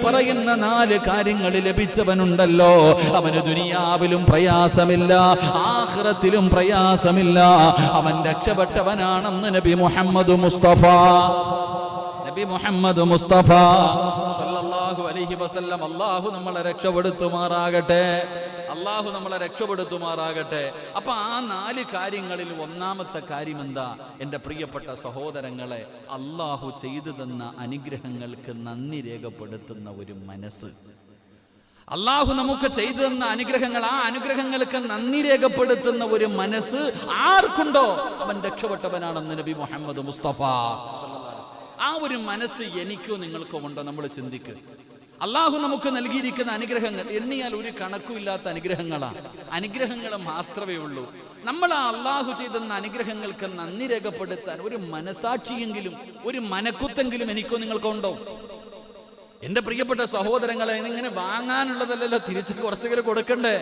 പറയുന്ന 4 കാര്യങ്ങൾ ലഭിച്ചവനുണ്ടല്ലോ, അവന് ദുനിയാവിലും പ്രയാസമില്ല, ആഖിറത്തിലും പ്രയാസമില്ല, അവൻ രക്ഷപ്പെട്ടവനാണെന്ന് നബി മുഹമ്മദ് മുസ്തഫ സല്ലല്ലാഹു അലൈഹി വസല്ലം. അല്ലാഹു നമ്മളെ രക്ഷപ്പെടുത്തുമാറാകട്ടെ, അല്ലാഹു നമ്മളെ രക്ഷപ്പെടുത്തുമാറാകട്ടെ. അപ്പൊ ആ 4 കാര്യങ്ങളിൽ ഒന്നാമത്തെ കാര്യം എന്താ? എൻ്റെ പ്രിയപ്പെട്ട സഹോദരങ്ങളെ, അല്ലാഹു ചെയ്തു തന്ന അനുഗ്രഹങ്ങൾക്ക് നന്ദി രേഖപ്പെടുത്തുന്ന ഒരു മനസ്സ്. അല്ലാഹു നമുക്ക് ചെയ്തു തന്ന അനുഗ്രഹങ്ങൾ, ആ അനുഗ്രഹങ്ങൾക്ക് നന്ദി രേഖപ്പെടുത്തുന്ന ഒരു മനസ്സ് ആർക്കുണ്ടോ അവൻ രക്ഷപ്പെട്ടവനാണെന്ന് നബി മുഹമ്മദ് മുസ്തഫ. ആ ഒരു മനസ്സ് എനിക്കോ നിങ്ങൾക്കോ ഉണ്ടോ? നമ്മൾ ചിന്തിക്കുക. അല്ലാഹു നമുക്ക് നൽകിയിരിക്കുന്ന അനുഗ്രഹങ്ങൾ എണ്ണിയാൽ ഒരു കണക്കുമില്ലാത്ത അനുഗ്രഹങ്ങളാണ്. അനുഗ്രഹങ്ങൾ മാത്രമേ ഉള്ളൂ. നമ്മൾ ആ അല്ലാഹു ചെയ്തെന്ന അനുഗ്രഹങ്ങൾക്ക് നന്ദി രേഖപ്പെടുത്താൻ ഒരു മനസാക്ഷിയെങ്കിലും, ഒരു മനക്കുത്തെങ്കിലും എനിക്കോ നിങ്ങൾക്കോ ഉണ്ടോ? എന്റെ പ്രിയപ്പെട്ട സഹോദരങ്ങളെ, ഇങ്ങനെ വാങ്ങാനുള്ളതല്ലല്ലോ, തിരിച്ച് കുറച്ചെങ്കിലും കൊടുക്കണ്ടേ?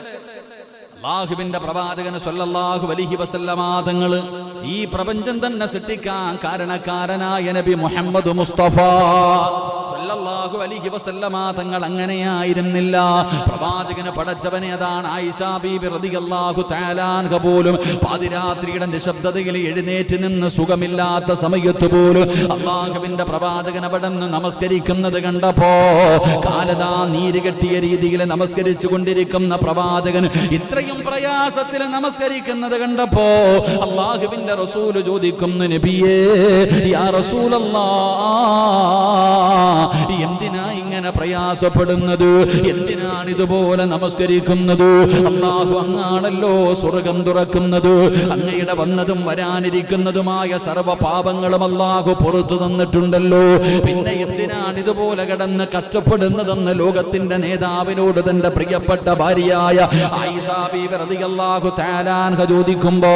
അല്ലാഹുവിന്റെ പ്രവാചകൻ സല്ലല്ലാഹു അലൈഹി വസല്ലമ തങ്ങൾ ഈ പ്രപഞ്ചം തന്നെ സൃഷ്ടിക്കാൻ കാരണക്കാരനായ നബി മുഹമ്മദ് മുസ്തഫ സല്ലല്ലാഹു അലൈഹി വസല്ലമ തങ്ങൾ അങ്ങനെയായിരുന്നില്ല. പ്രവാചകന് പടച്ചവനെ അതാണ് ആയിഷ ബീബി റളിയല്ലാഹു തആല അൻഹ പോലും പാതിരാത്രിയുടെ നിശബ്ദതയിൽ എഴുന്നേറ്റ് നിന്ന് സുഖമില്ലാത്ത സമയത്ത് പോലും അല്ലാഹുവിന്റെ പ്രവാചകൻ അവിടെ നിന്ന് നമസ്കരിക്കുന്നത് കണ്ടപ്പോ, കാലതാ നീര് കെട്ടിയ രീതിയിൽ നമസ്കരിച്ചു കൊണ്ടിരിക്കുന്ന പ്രവാചകൻ ഇത്രയും പ്രയാസത്തിൽ നമസ്കരിക്കുന്നത് കണ്ടപ്പോ അല്ലാഹുവിന്റെ റസൂല് ചോദിക്കുന്നു, നബിയേ യാ റസൂലല്ലാഹ്, എന്തിനാ ഇങ്ങനെ പ്രയാസപ്പെടുന്നത്? എന്തിനാണ് ഇതുപോലെ നമസ്കരിക്കുന്നത്? അല്ലാഹു അങ്ങാണല്ലോ സ്വർഗം തുറക്കുന്നത്, അങ്ങയുടെ വന്നതും വരാനിരിക്കുന്നതുമായ സർവ്വ പാപങ്ങളും അല്ലാഹു പുറത്തു തന്നിട്ടുണ്ടല്ലോ, പിന്നെ എന്തിനാണ് ഇതുപോലെ കിടന്ന് കഷ്ടപ്പെടുന്നതെന്ന് ലോകത്തിന്റെ നേതാവിനോട് തന്റെ പ്രിയപ്പെട്ട ഭാര്യയായ ആയിഷ ബീബി റളിയല്ലാഹു തആല അൻഹ ചോദിക്കുമ്പോ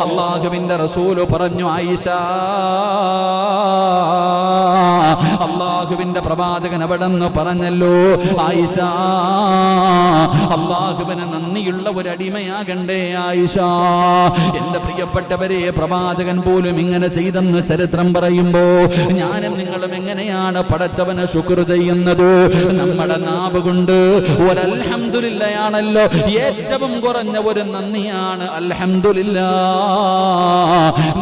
അല്ലാഹുവിന്റെ റസൂല് പറഞ്ഞു, ആയിഷ, അല്ലാഹുവിന്റെ പ്രവാചകൻ അവിടെ നിന്ന് പറഞ്ഞല്ലോ, ആയിഷ, അല്ലാഹുവിന് നന്ദിയുള്ള ഒരു അടിമയാകണ്ടേ ആയിഷ. എന്റെ പ്രിയപ്പെട്ടവരെ, പ്രവാചകൻ പോലും ഇങ്ങനെ ചെയ്തെന്ന് ചരിത്രം പറയുമ്പോ ഞാനും നിങ്ങളും എങ്ങനെയാണ് പടച്ചവനെ ശുക്ർ ചെയ്യുന്നത്? നമ്മുടെ നാവ് കൊണ്ട് ഒരു അൽഹംദുലില്ലായാണല്ലോ ഏറ്റവും കുറഞ്ഞ ഒരു നന്ദിയാണ് അൽഹംദുലില്ലാ.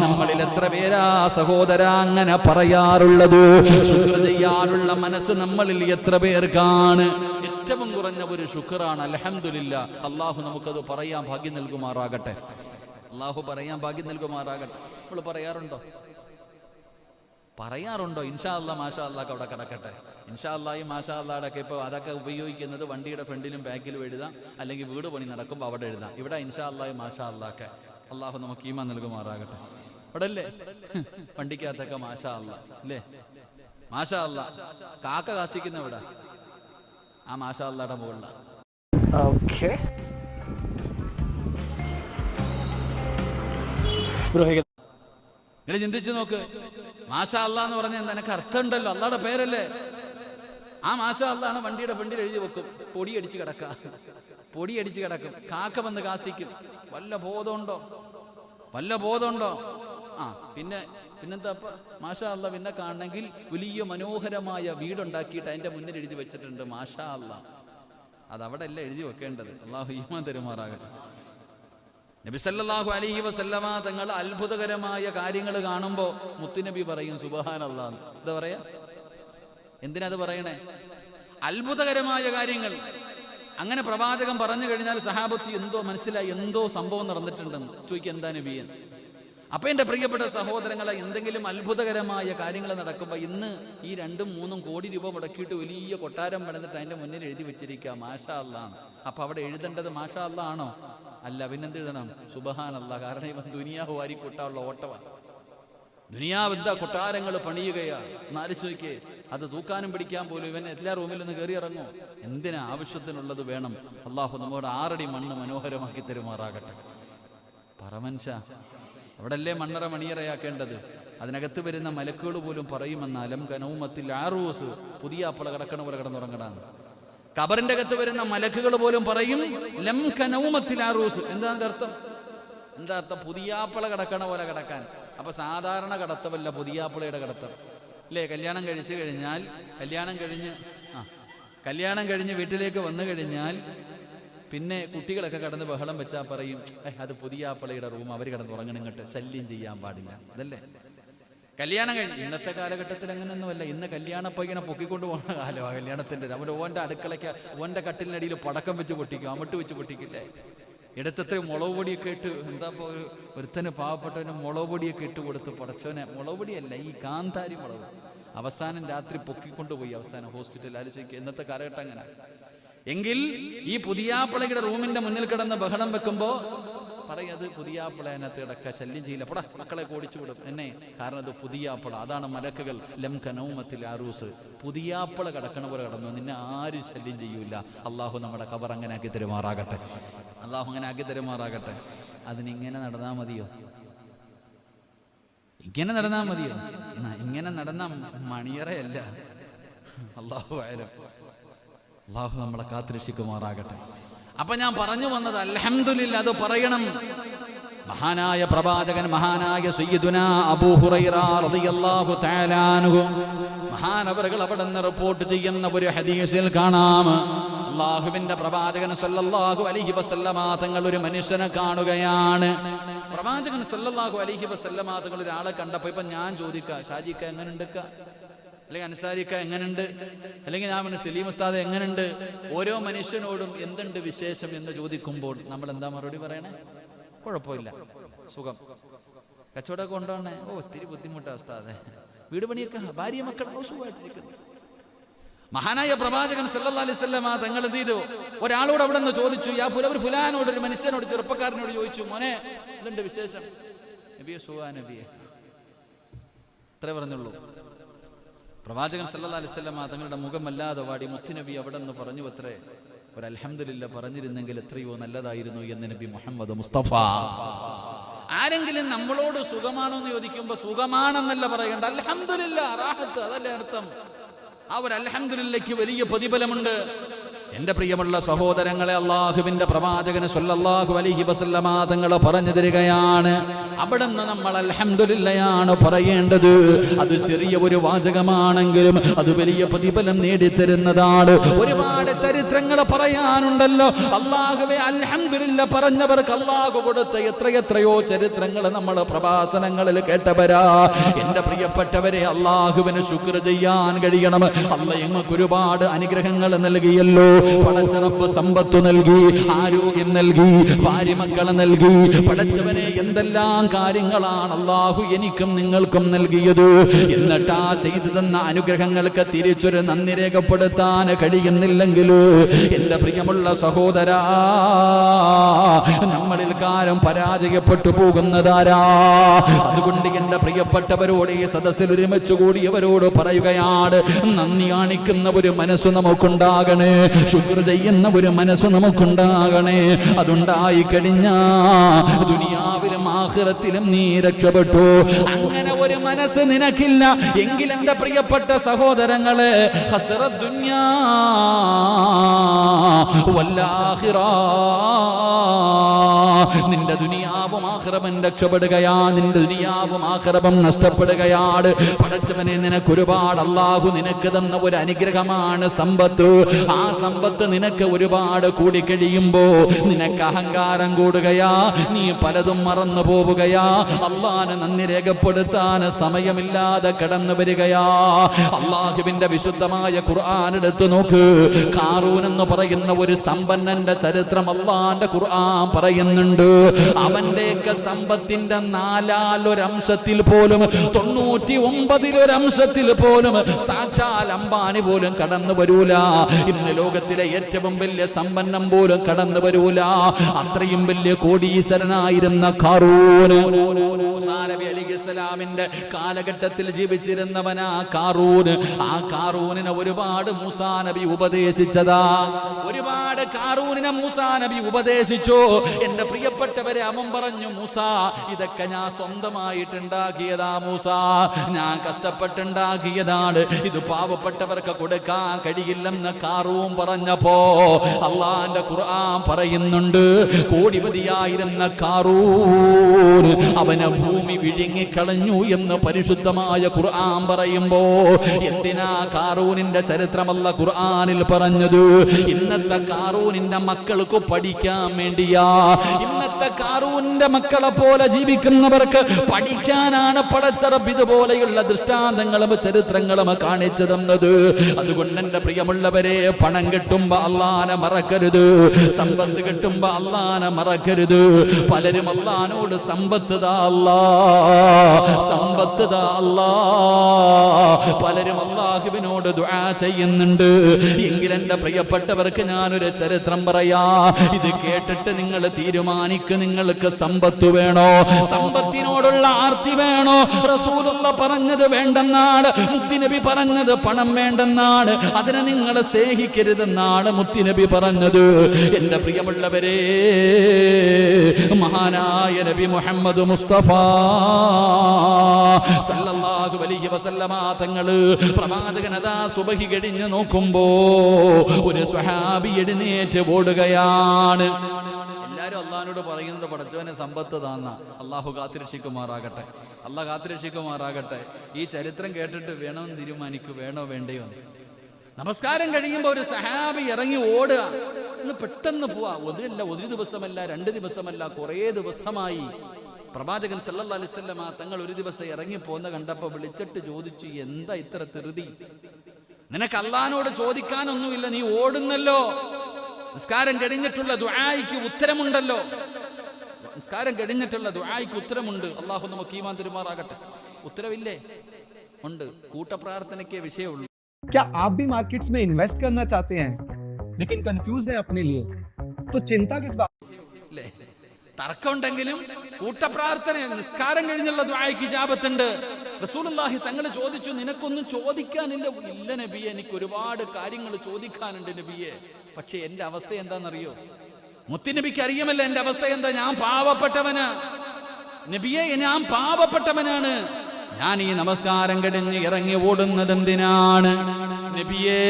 നമ്മളിൽ എത്ര പേരാ സഹോദര അങ്ങനെ പറയാറുള്ളത്? ശുക്ർ ചെയ്യാനുള്ള മനസ്സ് നമ്മളിൽ എത്ര പേർക്കാണ്? ഏറ്റവും കുറഞ്ഞ ഒരു ശുക്റാണ് അൽഹംദുലില്ലാ. അല്ലാഹു നമുക്കത് പറയാൻ ഭാഗ്യം നൽകുമാറാകട്ടെ, അല്ലാഹു പറയാൻ ഭാഗ്യം നൽകുമാറാകട്ടെ. നമ്മൾ പറയാറുണ്ടോ? ഇൻഷാ അല്ലാ മാഷാ അല്ലാഹ് അവിടെ കിടക്കട്ടെ. ഇൻഷാ അല്ലാഹി മാഷാ അല്ലാഹുടെയൊക്കെ ഇപ്പോൾ അതൊക്കെ ഉപയോഗിക്കുന്നത് വണ്ടിയുടെ ഫ്രണ്ടിലും ബാക്കിലും എഴുതാം, അല്ലെങ്കിൽ വീട് പണി നടക്കുമ്പോൾ അവിടെ എഴുതാം. ഇവിടെ ഇൻഷാ അല്ലാഹി മാഷാ അല്ലാഹൊക്കെ അല്ലാഹു നമുക്ക് ഈമാൻ നൽകുമാറാകട്ടെ. അവിടെ അല്ലേ വണ്ടിക്കകത്തൊക്കെ മാഷാ അല്ലാഹ് അല്ലേ, മാഷാ അല്ലാഹ്. കാക്ക കാഷ്ടിക്കുന്ന ഇവിടെ ആ മാഷാ അല്ലാഹുടെ മുകളിലാണ്. ഓക്കേ, നിങ്ങൾ ചിന്തിച്ചു നോക്ക്. മാഷാ അല്ലാഹ് എന്ന് പറഞ്ഞാൽ നിനക്ക് അർത്ഥമുണ്ടല്ലോ, അല്ലാഹുടെ പേരല്ലേ. ആ മാഷാ അല്ലാഹ് വണ്ടിയുടെ ഫ്രണ്ടിൽ എഴുതി വെക്കും, പൊടിയടിച്ച് കിടക്കും. കാക്ക വന്ന് കാഷ്ടിക്കും. വല്ല ബോധമുണ്ടോ? ആ പിന്നെന്താ മാഷാ അല്ലാഹ്. പിന്നെ കാണണമെങ്കിൽ വലിയ മനോഹരമായ വീടുണ്ടാക്കിയിട്ട് അതിന്റെ മുന്നിൽ എഴുതി വെച്ചിട്ടുണ്ട് മാഷാ അല്ലാഹ്. അതവിടെ അല്ല എഴുതി വെക്കേണ്ടത്. അല്ലാഹു ഈമാൻ തരുമാറാകട്ടെ. നബി സല്ലല്ലാഹു അലൈഹി വസല്ലമ തങ്ങൾ അത്ഭുതകരമായ കാര്യങ്ങൾ കാണുമ്പോൾ മുത്തുനബി പറയും സുബ്ഹാനല്ലാഹ്. എന്താ പറയാ? എന്തിനത് പറയണേ? അത്ഭുതകരമായ കാര്യങ്ങൾ അങ്ങനെ പ്രവാചകൻ പറഞ്ഞു കഴിഞ്ഞാൽ സഹാബത്ത് എന്തോ മനസ്സിലായി, എന്തോ സംഭവം നടന്നിട്ടുണ്ടെന്ന് ചോദിക്കുക, എന്താ നബിയെ? അപ്പൊ എന്റെ പ്രിയപ്പെട്ട സഹോദരങ്ങളെ, എന്തെങ്കിലും അത്ഭുതകരമായ കാര്യങ്ങൾ നടക്കുമ്പോൾ ഇന്ന് ഈ 2-3 കോടി രൂപ മുടക്കിയിട്ട് വലിയ കൊട്ടാരം പണിതിട്ട് അതിന്റെ മുന്നിൽ എഴുതി വെച്ചിരിക്കുക മാഷാ അല്ലാഹ്. അപ്പൊ അവിടെ എഴുതേണ്ടത് മാഷാ അല്ലാഹ് ആണോ? അല്ല, പിന്നെന്ത് എഴുതണം? സുബ്ഹാനല്ലാഹ്. കാരണം ഇവൻ ദുനിയാവ് വാരി കൂട്ടാനുള്ള ഓട്ടമാണ്. ദുനിയാവ് എന്താ കൊട്ടാരങ്ങൾ പണിയുകയാ. എന്നാലോചിച്ച് നോക്കിയേ, അത് തൂക്കാനും പിടിക്കാൻ പോലും ഇവൻ എല്ലാ റൂമിൽ നിന്ന് കയറി ഇറങ്ങും. എന്തിനാ? ആവശ്യത്തിനുള്ളത് വേണം. അല്ലാഹു നമ്മുടെ 6 അടി മണ്ണ് മനോഹരമാക്കി തരുമാറാകട്ടെ. പറമനുഷ്യ, അവിടെ അല്ലേ മണ്ണറ മണിയറയാക്കേണ്ടത്? അതിനകത്ത് വരുന്ന മലക്കുകൾ പോലും പറയുമെന്ന് അലം കനൗമത്തിൽ ആറൂസ്, പുതിയ അപ്പള കിടക്കണ പോലെ കിടന്നുറങ്ങടാന്ന്. ഖബറിന്റെ അകത്ത് വരുന്ന മലക്കുകൾ പോലും പറയും ലം കനൗമത്തിൽ ആറൂസ്. എന്താ അർത്ഥം? പുതിയാപ്പള കിടക്കണ പോലെ കിടക്കാൻ. അപ്പൊ സാധാരണ കടത്തമല്ല പുതിയാപ്പളയുടെ കടത്തം അല്ലേ? കല്യാണം കഴിഞ്ഞ് കല്യാണം കഴിഞ്ഞ് വീട്ടിലേക്ക് വന്നു കഴിഞ്ഞാൽ പിന്നെ കുട്ടികളൊക്കെ കടന്ന് ബഹളം വെച്ചാൽ പറയും, അത് പുതിയാപ്പളയുടെ റൂം, അവർ കിടന്ന് ഉറങ്ങണം, ഇങ്ങോട്ട് ശല്യം ചെയ്യാൻ പാടില്ല. അതല്ലേ കല്യാണം കഴിഞ്ഞ്. ഇന്നത്തെ കാലഘട്ടത്തിൽ അങ്ങനെയൊന്നുമല്ല. ഇന്ന് കല്യാണപ്പോൾ ഇങ്ങനെ പൊക്കിക്കൊണ്ട് പോകുന്ന കാലമാണ് കല്യാണത്തിൻ്റെ. അവൻ ഓൻ്റെ അടുക്കളയ്ക്ക് ഓൻ്റെ കട്ടിലിനടിയിൽ പടക്കം വെച്ച് പൊട്ടിക്കും, അമിട്ട് വെച്ച് പൊട്ടിക്കില്ലേ. ഇടത്തത്തെ മുളക് പൊടിയൊക്കെ ഇട്ട്, എന്താ ഇപ്പോൾ ഒരുത്തന് പാവപ്പെട്ടവന് മുളക് പൊടിയൊക്കെ ഇട്ട് കൊടുത്ത് പടച്ചവനെ, മുളക് പൊടിയല്ല, ഈ കാന്താരി മുളക്, അവസാനം രാത്രി പൊക്കിക്കൊണ്ടുപോയി അവസാനം ഹോസ്പിറ്റലിൽ. ആലോചിക്കുക, ഇന്നത്തെ കാലഘട്ടം അങ്ങനെ. എങ്കിൽ ഈ പുതിയാപ്പിളയുടെ റൂമിന്റെ മുന്നിൽ കിടന്ന് ബഹളം വെക്കുമ്പോൾ പറയും, അത് പുതിയാപ്പിള അതിനകത്ത് കിടക്കുക, ശല്യം ചെയ്യില്ല, പടാ മക്കളെ ഓടിച്ചു വിടും എന്നെ. കാരണം അത് പുതിയാപ്പിള. അതാണ് മലക്കുകൾ ലം കനൗമത്തിൽ ആറൂസ്, പുതിയാപ്പിള കിടക്കണ പോലെ കിടന്നു, നിന്നെ ആരും ശല്യം ചെയ്യൂല. അള്ളാഹു നമ്മുടെ ഖബർ അങ്ങനെ ആക്കി തരുമാറാകട്ടെ. അള്ളാഹു അങ്ങനെ ആക്കി തരുമാറാകട്ടെ. അതിനിങ്ങനെ നടന്നാൽ മതിയോ? ഇങ്ങനെ നടന്നാൽ മതിയോ? ഇങ്ങനെ നടന്ന മണിയറയല്ല. അള്ളാഹു ആയാലും അള്ളാഹു നമ്മളെ കാത്തിരക്ഷിക്കുമാറാകട്ടെ. അപ്പൊ ഞാൻ പറഞ്ഞു വന്നത്, അൽഹംദുലില്ലാ, അത് പറയണം. മഹാനായ പ്രവാചകൻ, മഹാനായ സയ്യിദുനാ അബൂ ഹുറൈറ റളിയല്ലാഹു തആല അൻഹു, മഹാനവറുകൾ അവിടെ നിന്ന് റിപ്പോർട്ട് ചെയ്യുന്ന ഒരു ഹദീസിൽ കാണാം, അല്ലാഹുവിന്റെ പ്രവാചകൻ സല്ലല്ലാഹു അലൈഹി വസല്ലമ തങ്ങൾ ഒരു മനുഷ്യനെ കാണുകയാണ്. പ്രവാചകൻ സല്ലല്ലാഹു അലൈഹി വസല്ലമ തങ്ങൾ ഒരാളെ കണ്ടപ്പോൾ, ഇപ്പൊ ഞാൻ ചോദിക്കാം, ഷാജിക്ക എങ്ങനെയുണ്ട്, അല്ലെങ്കിൽ അൻസാരിക്ക എങ്ങനെയുണ്ട്, അല്ലെങ്കിൽ ഞാൻ സലീം ഉസ്താദ് എങ്ങനെയുണ്ട്, ഓരോ മനുഷ്യനോടും എന്തുണ്ട് വിശേഷം എന്ന് ചോദിക്കുമ്പോൾ നമ്മൾ എന്താ മറുപടി പറയണേ? കുഴപ്പമില്ല, സുഖം. കച്ചവടമൊക്കെ കൊണ്ടുപോകണേ? ഓ ഒത്തിരി ബുദ്ധിമുട്ടാ ഉസ്താദെ. വീട് പണിയൊക്കെ, ഭാര്യ മക്കൾ സുഖമായിട്ടിരിക്കുന്നു. മഹാനായ പ്രവാചകൻ സല്ലല്ലാഹു അലൈഹി വസല്ലം തങ്ങൾ എന്ത് ചെയ്തു? ഒരാളോട് അവിടെ നിന്ന് ചോദിച്ചു, ഒരു ഫുലാനോട്, ഒരു മനുഷ്യനോട്, ചെറുപ്പക്കാരനോട് ചോദിച്ചു, മോനെ എന്തുണ്ട് വിശേഷം? നബിയെ സുഖാ നബിയെ, അത്രേ പറഞ്ഞുള്ളൂ. പ്രവാചകൻ സല്ലല്ലാഹു അലൈഹി വസല്ലം തങ്ങളുടെ മുഖം വല്ലാതെ വാടി. മുത്തുനബി അവിടെ നിന്ന് പറഞ്ഞു അത്രേ, ഒരു അൽഹംദുലില്ലാ പറഞ്ഞിരുന്നെങ്കിൽ എത്രയോ നല്ലതായിരുന്നു എന്ന് നബി മുഹമ്മദ് മുസ്തഫ. ആരെങ്കിലും നമ്മളോട് സുഖമാണോ എന്ന് ചോദിക്കുമ്പോൾ സുഖമാണെന്നല്ല പറയേണ്ട, അൽഹംദുലില്ലാ, റാഹത്ത്, അതല്ലേ അർത്ഥം. ആ ഒരു അൽഹംദുലില്ലയ്ക്ക് വലിയ പ്രതിഫലമുണ്ട്. എന്റെ പ്രിയമുള്ള സഹോദരങ്ങളെ, അല്ലാഹുവിന്റെ പ്രവാചകൻ സല്ലല്ലാഹു അലൈഹി വസല്ലമ തങ്ങൾ പറഞ്ഞു തരികയാണ്, അവിടെ നിന്ന് നമ്മൾ അൽഹംദുലില്ലയാണ് പറയേണ്ടത്. അത് ചെറിയ ഒരു വാചകമാണെങ്കിലും അത് വലിയ പ്രതിഫലം നേടിത്തരുന്നതാണ്. ഒരുപാട് ചരിത്രങ്ങൾ പറയാനുണ്ടല്ലോ. അല്ലാഹുവേ അൽഹംദുലില്ല പറഞ്ഞവർക്ക് അല്ലാഹു കൊടുത്ത എത്രയെത്രയോ ചരിത്രങ്ങൾ നമ്മൾ പ്രഭാഷണങ്ങളിൽ കേട്ടവരാ. എന്റെ പ്രിയപ്പെട്ടവരെ, അല്ലാഹുവിന് ശുക്ർ ചെയ്യാൻ കഴിയണം. അല്ലാഹ് ഞങ്ങൾക്ക് ഒരുപാട് അനുഗ്രഹങ്ങൾ നൽകിയല്ലോ. പടച്ചറപ്പ് സമ്പത്ത് നൽകി, ആരോഗ്യം നൽകി, ഭാര്യ മക്കളെ നൽകി. പടച്ചവനെ എന്തെല്ലാം കാര്യങ്ങളാണ് അല്ലാഹു എനിക്കും നിങ്ങൾക്കും നൽകിയത്. എന്നിട്ട് ആ ചെയ്തു തന്ന അനുഗ്രഹങ്ങൾക്ക് തിരിച്ചൊരു നന്ദി രേഖപ്പെടുത്താൻ കഴിയുന്നില്ലെങ്കിൽ എന്റെ പ്രിയമുള്ള സഹോദരാ, നമ്മളിൽ കാലം പരാജയപ്പെട്ടു പോകുന്നതാരാ? അതുകൊണ്ട് എന്റെ പ്രിയപ്പെട്ടവരോട്, ഈ സദസ്സിൽ ഒരുമിച്ച് കൂടിയവരോട് പറയുകയാണ്, നന്ദി കാണിക്കുന്ന ഒരു മനസ്സ് നമുക്കുണ്ടാകണേ, ശുക്ർ ചെയ്യുന്ന ഒരു മനസ്സ് നമുക്കുണ്ടാകണേ. അതുണ്ടായി കഴിഞ്ഞാ ദുനിയാവിലും ആഖിറത്തിലും നീ രക്ഷപ്പെട്ടു. അങ്ങനെ ഒരു മനസ്സ് നിനക്കില്ല എങ്കിൽ എന്റെ പ്രിയപ്പെട്ട സഹോദരങ്ങളെ, ഹസ്റത്ത് ദുനിയാ വൽ ആഖിറ, നിന്റെ ദുനിയാവും ആഖിറവും രക്ഷപ്പെടുകയാ, നിന്റെ ദുനിയാവും ആഖിറവും നഷ്ടപ്പെടുകയാണ്. പടച്ചവനെ, നിനക്ക് ഒരുപാട് അല്ലാഹു നിനക്ക് തന്ന ഒരു അനുഗ്രഹമാണ് സമ്പത്ത്. ആ സമ്പത്ത് നിനക്ക് ഒരുപാട് കൂടിക്കഴിയുമ്പോ നിനക്ക് അഹങ്കാരം കൂടുകയാ, നീ പലതും മറന്നു പോവുകയാ, അല്ലാഹുവിനെ നന്ദി രേഖപ്പെടുത്താൻ സമയമില്ലാതെ കടന്നു വരികയാ. അല്ലാഹുവിന്റെ വിശുദ്ധമായ ഖുർആൻ എടുത്തു നോക്ക്. ഖാറൂൻ എന്ന് പറയുന്ന ഒരു സമ്പന്നന്റെ ചരിത്രം അല്ലാഹുവിന്റെ ഖുർആൻ പറയുന്നുണ്ട്. അവന്റെയൊക്കെ സമ്പത്തിന്റെ 4/1 പോലും, 99 പോലും സാക്ഷാൽ അംബാനി പോലും കടന്നു വരൂല. ഇന്ന് ലോകത്തിലെ ഏറ്റവും വലിയ സമ്പന്നം പോലും കടന്നു വരൂല. അത്രയും വലിയ കോടീശ്വരനായിരുന്ന ഖാറൂൻ, മൂസാ നബി അലൈഹിസ്സലാമിന്റെ കാലഘട്ടത്തിൽ ജീവിച്ചിരുന്നവനാ ഖാറൂൻ. ആ ഖാറൂനിനെ ഒരുപാട് മൂസാ നബി ഉപദേശിച്ചതാ. ഒരുപാട് ഖാറൂനിനെ മൂസാ നബി ഉപദേശിച്ചു. എന്റെ പ്രിയപ്പെട്ടവരെ, അവൻ പറഞ്ഞു, മൂസാ, ഇതൊക്കെ ഞാൻ സ്വന്തമായിട്ടുണ്ടാക്കിയതാ മൂസാ, ഞാൻ കഷ്ടപ്പെട്ടുണ്ടാക്കിയതാണ്, ഇത് പാവപ്പെട്ടവർക്ക് കൊടുക്കാൻ കഴിയില്ലെന്ന് ഖാറൂൻ പറഞ്ഞപ്പോ അല്ലാഹുവിന്റെ ഖുർആൻ പറയുന്നുണ്ട്, കോടിപതിയായിരുന്ന ഖാറൂൻ അവനെ ഭൂമി വിഴുങ്ങിക്കളഞ്ഞു എന്ന് പരിശുദ്ധമായ ഖുർആൻ പറയുമ്പോ എന്തിനാ കാറൂനിന്റെ ചരിത്രമല്ല ഖുർആനിൽ പറഞ്ഞത്? ഇന്നത്തെ കാറൂനിന്റെ മക്കൾക്ക് പഠിക്കാൻ വേണ്ടിയാ. ഇന്നത്തെ കാറൂനിന്റെ മക്കളെ പോലെ ജീവിക്കുന്നവർക്ക് പഠിക്കാനാണ് പടച്ച റബ്ബ് ഇതുപോലെയുള്ള ദൃഷ്ടാന്തങ്ങളും ചരിത്രങ്ങളും കാണിച്ചു തന്നത്. അതുകൊണ്ട് എന്റെ പ്രിയമുള്ളവരെ, പണം കിട്ടുമ്പോ അള്ളാനെ മറക്കരുത്, സമ്പത്ത് കിട്ടുമ്പോ അള്ളാനെ മറക്കരുത്. പലരും അള്ളാനോട് സമ്പത്ത് താ അല്ലാ, സമ്പത്ത് താ അല്ലാ, പലരും അള്ളാഹുവിനോട് ദുആ ചെയ്യുന്നുണ്ട്. എങ്കിൽ എന്റെ പ്രിയപ്പെട്ടവർക്ക് ഞാനൊരു ചരിത്രം പറയാ. ഇത് കേട്ടിട്ട് നിങ്ങൾ തീരുമാനിക്ക്, നിങ്ങൾക്ക് സമ്പത്ത് വേണോ, സമ്പത്തിനോടുള്ള ആർത്തി വേണോ? റസൂലുള്ള പറഞ്ഞത് വേണ്ടെന്നാണ്, മുത്തുനബി പറഞ്ഞത് പണം വേണ്ടെന്നാണ്, അതിനെ നിങ്ങൾ സ്നേഹിക്കരുതെന്നാണ് മുത്തുനബി പറഞ്ഞത്. എന്റെ പ്രിയമുള്ളവരെ, മഹാനായ നബി മുഹമ്മദ് മുസ്തഫ സല്ലല്ലാഹു അലൈഹി വസല്ലമ തങ്ങള് പ്രവാചകൻ അതാ സുബഹി കഴിഞ്ഞ് നോക്കുമ്പോ ഒരു സ്വഹാബി എഴുന്നേറ്റ് ഓടുകയാണ്. എല്ലാരും അള്ളാഹിനോട് പറയുന്നത് പടച്ചവനെ സമ്പത്ത് താന്ന. അള്ളാഹു കാത്തിരക്ഷിക്കുമാറാകട്ടെ, അള്ളാഹ് കാത്തിരക്ഷിക്കുമാറാകട്ടെ. ഈ ചരിത്രം കേട്ടിട്ട് വേണമെന്ന് തീരുമാനിക്കൂ, വേണോ വേണ്ടയോ. നമസ്കാരം കഴിയുമ്പോൾ ഒരു സഹാബി ഇറങ്ങി ഓടുക, ഒന്ന് പെട്ടെന്ന് പോവാ. ഒരു ദിവസമല്ല, 2 ദിവസമല്ല, കുറേ ദിവസമായി പ്രവാചകൻ സല്ലല്ലാഹു അലൈഹി വസല്ലം തങ്ങൾ ഒരു ദിവസം ഇറങ്ങി പോന്ന കണ്ടപ്പോ വിളിച്ചിട്ട് ചോദിച്ചു, എന്താ ഇത്ര ധൃതി? നിനക്ക് അള്ളാഹിനോട് ചോദിക്കാനൊന്നുമില്ല, നീ ഓടുന്നല്ലോ. നിസ്കാരം കഴിഞ്ഞിട്ടുള്ള ദുആയ്ക്ക് ഉത്തരമുണ്ടല്ലോ, നിസ്കാരം കഴിഞ്ഞിട്ടുള്ള ദുആയ്ക്ക് ഉത്തരമുണ്ട്. അള്ളാഹു നമുക്ക് ഈമാൻ തരുമാറാകട്ടെ. ഉത്തരവില്ലേ? ഉണ്ട്. കൂട്ടപ്രാർത്ഥനയ്ക്കേ വിഷയമുള്ളൂ. क्या आप भी मार्केट्स में इन्वेस्ट करना चाहते हैं लेकिन कंफ्यूज है अपने लिए? तो चिंता किस बात? തർക്കമുണ്ടെങ്കിലും കൂട്ടപ്രാർത്ഥന, നിസ്കാരം കഴിഞ്ഞുള്ള ദുആയ്ക്ക് ഇജാബത്തുണ്ട്. റസൂലുള്ളാഹി തങ്ങൾ ചോദിച്ചു, നിനക്കൊന്നും ചോദിക്കാനില്ല? ഇല്ല നബിയെ, എനിക്ക് ഒരുപാട് കാര്യങ്ങൾ ചോദിക്കാനുണ്ട് നബിയെ. പക്ഷെ എന്റെ അവസ്ഥ എന്താണെന്നറിയോ? മുത്തുനബിക്ക് അറിയുമല്ലോ എന്റെ അവസ്ഥ എന്താ. ഞാൻ പാവപ്പെട്ടവനാ നബിയെ, ഞാൻ പാവപ്പെട്ടവനാണ്. ഞാൻ ഈ നമസ്കാരം കഴിഞ്ഞ് ഇറങ്ങി ഓടുന്നത് എന്തിനാണ് നബിയേ?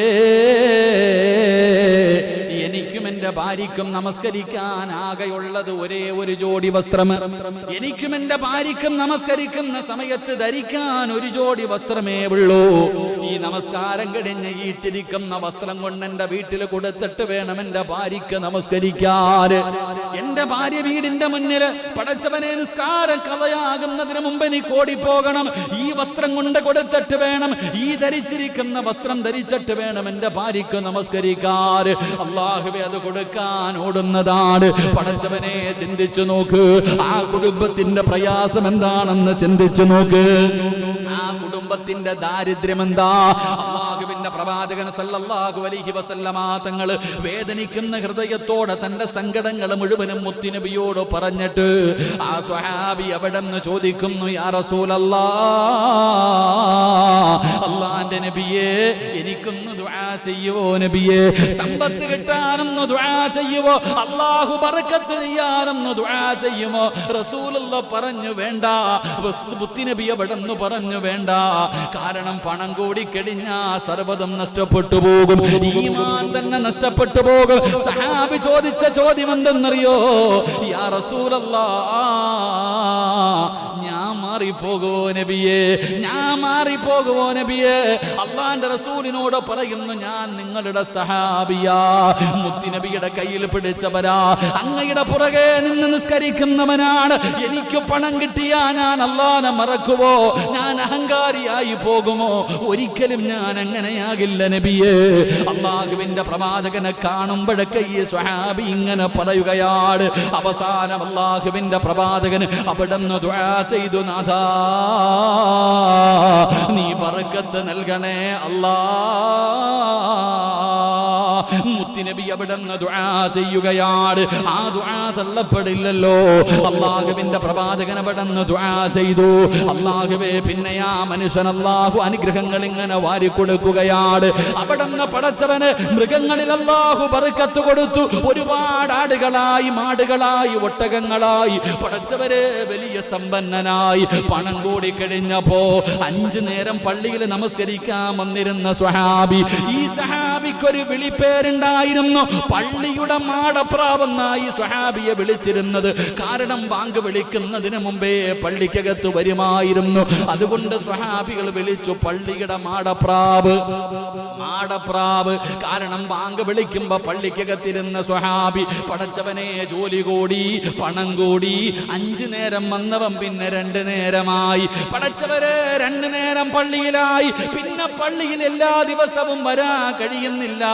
എനിക്കും എന്റെ ഭാര്യയ്ക്കും നമസ്കരിക്കാൻ ആകെയുള്ളത് ഒരേ ഒരു ജോഡി വസ്ത്രം. എനിക്കും എന്റെ ഭാര്യയ്ക്കും നമസ്കരിക്കുന്ന സമയത്ത് ധരിക്കാൻ ഒരു ജോഡി വസ്ത്രമേ ഉള്ളൂ. ഈ നമസ്കാരം കഴിഞ്ഞ് ഇട്ടിരിക്കുന്ന വസ്ത്രം കൊണ്ട് എന്റെ വീട്ടിൽ കൊടുത്തിട്ട് വേണം എന്റെ ഭാര്യയ്ക്ക് നമസ്കരിക്കാൻ. എന്റെ ഭാര്യ വീടിന്റെ മുന്നിൽ പടച്ചവനെ നിസ്കാരം കഥയാകുന്നതിന് മുമ്പ് എനിക്ക് ഓടിപ്പോകണം. ഈ വസ്ത്രം കൊണ്ട് കൊടുത്തിട്ട് വേണം, ഈ ധരിച്ചിരിക്കുന്ന വസ്ത്രം ധരിച്ചിട്ട് വേണം എന്റെ ഭാര്യയ്ക്ക് നമസ്കരിക്കാൻ. അല്ലാഹുവേ, അത് കൊടുക്കാൻ ഓടുന്നതാണ്. പടച്ചവനെ, ചിന്തിച്ചു നോക്ക്, ആ കുടുംബത്തിന്റെ പ്രയാസം എന്താണെന്ന് ചിന്തിച്ചു നോക്ക്. ആ കുടുംബത്തിന്റെ ദാരിദ്ര്യം എന്താ? അല്ലാഹുവിന്റെ പ്രവാചകൻ സല്ലല്ലാഹു അലൈഹി വസല്ലമ തങ്ങൾ വേദനിക്കുന്ന ഹൃദയത്തോടെ തന്റെ സങ്കടങ്ങൾ മുഴുവനും മുത്തുനബിയോട് പറഞ്ഞിട്ട് ആ സ്വഹാബി അവിടെ നിന്ന് ചോദിക്കുന്നു, യാ റസൂലല്ലാഹ്, അല്ലാഹുവിന്റെ നബിയേ, എനിക്കൊന്ന് ദുആ ചെയ്യുവോ നബിയേ? സമ്പത്ത് കിട്ടാനൊന്ന് ദുആ ചെയ്യുവോ? അല്ലാഹു ബർക്കത്ത് ചെയ്യാനൊന്ന് ദുആ ചെയ്യുമോ? റസൂലുള്ളാഹി പറഞ്ഞു വേണ്ട. മുത്തുനബി അവിടെ നിന്ന് പറഞ്ഞു വേണ്ട. കാരണം പണം കൂടി കഴിഞ്ഞാ സർവ്വതും നഷ്ടപ്പെട്ടു പോകും, ഈമാൻ തന്നെ നഷ്ടപ്പെട്ടു പോകും. സഹാബി ചോദിച്ച ചോദ്യം എന്തെന്നറിയോ? യാ റസൂലല്ലാഹ്, ഞാൻ മാറിപ്പോകുവോ നബിയേ? ഞാൻ മാറിപ്പോകുവോ നബിയേ? അള്ളാന്റെ റസൂലിനോട് പറയുന്നു, ഞാൻ നിങ്ങളുടെ സഹാബിയാ, മുത്തുനബിയുടെ കയ്യിൽ പിടിച്ചവരാ, അങ്ങയുടെ പുറകെ നിന്ന് നിസ്കരിക്കുന്നവനാണ്. എനിക്ക് പണം കിട്ടിയാ ഞാൻ അള്ളാനെ മറക്കുവോ? ഞാൻ അഹങ്കാരിയായി പോകുമോ? ഒരിക്കലും ഞാൻ അങ്ങനെയാകില്ല നബിയേ. അള്ളാഹുവിന്റെ പ്രവാചകനെ കാണുമ്പോഴൊക്കെ ഈ സ്വഹാബി ഇങ്ങനെ പറയുകയാണ്. അവസാനം അള്ളാഹുവിന്റെ പ്രവാചകൻ അവിടുന്ന് ദുആ ചെയ്തു, നാഥാ, നീ ബർക്കത്ത് നൽകണേ അല്ലാ. മുത്തുനബി അവിടുന്ന് ദുആ ചെയ്യുകയാണ്. ആ ദുആ തള്ളപ്പെടില്ലല്ലോ. അല്ലാഹുവിന്റെ പ്രവാചകൻ അവിടുന്ന് ദുആ ചെയ്തു. അല്ലാഹുവേ, പിന്നെ ആ മനുഷ്യൻ അല്ലാഹു അനുഗ്രഹങ്ങൾ ഇങ്ങനെ വാരി കൊടുക്കുകയാണ്. അവിടുന്ന് പടച്ചവന് മൃഗങ്ങളിൽ അല്ലാഹു ബർക്കത്ത് കൊടുത്തു. ഒരുപാട് ആടുകളായി, മാടുകളായി, ഒട്ടകങ്ങളായി, പടച്ചവരെ വലിയ സമ്പന്നനായി. പണം കൂടി കഴിഞ്ഞപ്പോ 5 നേരം പള്ളിയിൽ നമസ്കരിക്കാൻ വന്നിരുന്ന സ്വഹാബി, ഈ സഹാബിക്കൊരു വിളിപ്പേരുണ്ടായി. പേരായിരുന്നു പള്ളിയുടെ മാടപ്രാവെന്നായി സ്വഹാബിയെ വിളിച്ചിരുന്നത്. കാരണം ബാങ്ക് വിളിക്കുന്നതിന് മുമ്പേ പള്ളിക്കകത്ത് വരുമായിരുന്നു. അതുകൊണ്ട് സ്വഹാബികൾ വിളിച്ചു പള്ളിയുടെ മാടപ്രാവ്. കാരണം ബാങ്ക് വിളിക്കുമ്പോ പള്ളിക്കകത്തിരുന്ന സ്വഹാബി പടച്ചവനെ ജോലി കൂടി, പണം കൂടി, 5 നേരം വന്നവൻ പിന്നെ 2 നേരമായി. പടച്ചവരെ 2 നേരം പള്ളിയിലായി. പിന്നെ പള്ളിയിൽ എല്ലാ ദിവസവും വരാൻ കഴിയുന്നില്ല,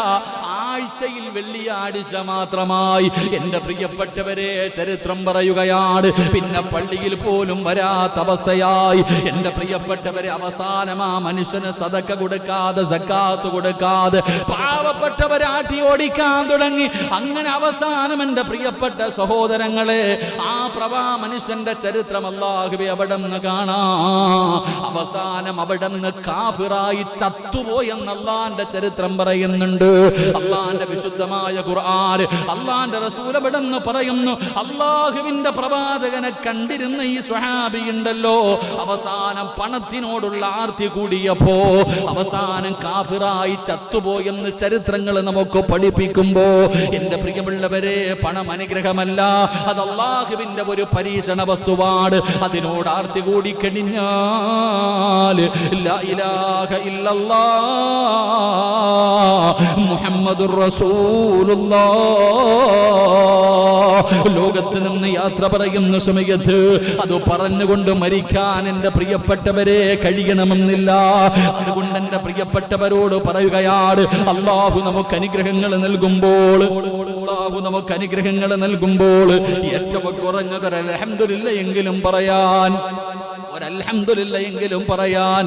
ആഴ്ചയിൽ വെള്ളിയാഴ്ച മാത്രമായി. എന്റെ പ്രിയപ്പെട്ടവരെ, ചരിത്രം പറയുകയാണ്, പിന്നെ പള്ളിയിൽ പോലും വരാത്ത അവസ്ഥയായി. എന്റെ പ്രിയപ്പെട്ടവരെ, അവസാനം ആ മനുഷ്യന് സദക്ക കൊടുക്കാതെ, സക്കാത്ത് കൊടുക്കാതെ പാവപ്പെട്ടവരെ ആട്ടി ഓടിക്കാൻ തുടങ്ങി. അങ്ങനെ അവസാനം എന്റെ പ്രിയപ്പെട്ട സഹോദരങ്ങളെ, ആ മനുഷ്യന്റെ ചരിത്രം അല്ലാഹുവേ അവിടെ നിന്ന് കാണാം. അവസാനം അവിടെ നിന്ന് കാഫിറായി ചത്തുപോയെന്ന് അല്ലാഹുവിന്റെ ചരിത്രം പറയുന്നുണ്ട്. അല്ലാഹുവിന്റെ വിശുദ്ധമായ ഖുർആൻ, അല്ലാഹുവിന്റെ റസൂൽ അവിടെ നിന്ന് പറയുന്നു, അല്ലാഹുവിന്റെ പ്രവാചകനെ കണ്ടിരുന്ന ഈ സ്വഹാബി ഉണ്ടല്ലോ, അവസാനം പണത്തിനോടുള്ള ആർത്തി കൂടിയപ്പോ അവസാനം കാഫിറായി ചത്തുപോയെന്ന് ചരിത്രങ്ങൾ നമുക്ക് പഠിപ്പിക്കുമ്പോ, എന്റെ പ്രിയമുള്ളവരെ, പണം അനുഗ്രഹമല്ല, അത് അല്ലാഹുവിന്റെ ഒരു പരീക്ഷണ വസ്തുവാണ്. അതിനോട് ആർത്തി കൂടി കഴിഞ്ഞാൽ ലാ ഇലാഹ ഇല്ലല്ലാഹ് മുഹമ്മദുർ റസൂലുള്ളാഹ് ലോകത്ത് നിന്ന് യാത്ര പറയുന്ന സമയത്ത് അത് പറഞ്ഞുകൊണ്ട് മരിക്കാൻ എന്റെ പ്രിയപ്പെട്ടവരെ കഴിയണമെന്നില്ല. അതുകൊണ്ട് എന്റെ പ്രിയപ്പെട്ടവരോട് പറയുകയാണ്, അല്ലാഹു നമുക്ക് അനുഗ്രഹങ്ങൾ നൽകുമ്പോൾ ഏറ്റവും കുറഞ്ഞത് അൽഹംദുലില്ലാഹ് എങ്കിലും പറയാൻ